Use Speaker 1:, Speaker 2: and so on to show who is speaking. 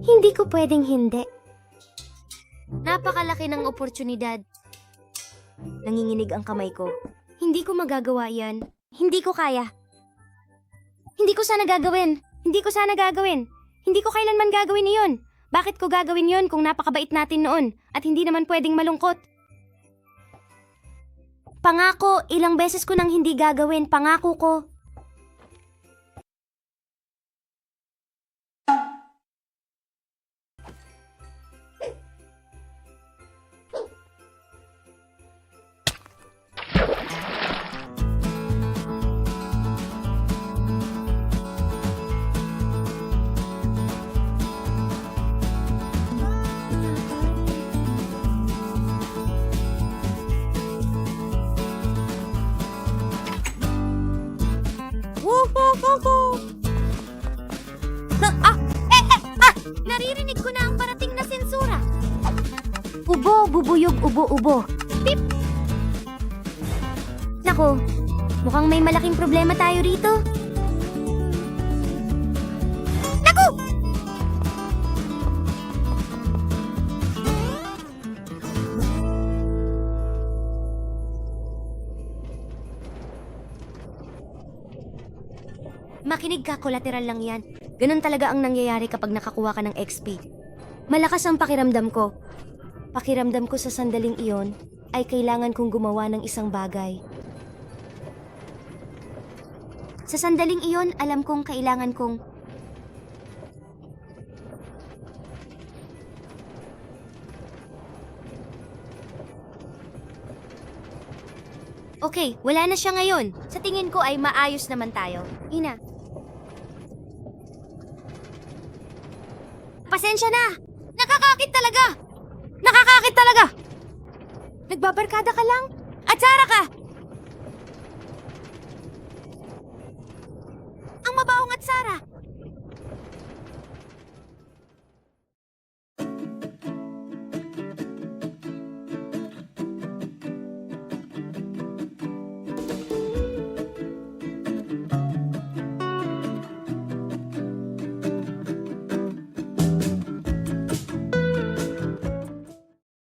Speaker 1: Hindi ko pwedeng hindi. Napakalaki ng oportunidad. Nanginginig ang kamay ko. Hindi ko magagawa yan. Hindi ko kaya. Hindi ko sana gagawin. Hindi ko sana gagawin. Hindi ko kailanman gagawin iyon. Bakit ko gagawin yon kung napakabait natin noon at hindi naman pwedeng malungkot? Pangako, ilang beses ko nang hindi gagawin. Pangako ko. Naririnig ko na ang parating na sensura. Ubo, bubuyog, ubo. Pip! Nako, mukhang may malaking problema tayo rito. Naku! Makinig ka, collateral lang yan. Ganun talaga ang nangyayari kapag nakakuha ka ng XP. Malakas ang pakiramdam ko. Pakiramdam ko sa sandaling iyon ay kailangan kong gumawa ng isang bagay. Sa sandaling iyon, alam kong kailangan kong... Okay, wala na siya ngayon. Sa tingin ko ay maayos naman tayo. Ina. Pasensya na! Nakakakit talaga! Nakakakit talaga! Nagbabarkada ka lang? Atsara ka! Ang mabahong atsara!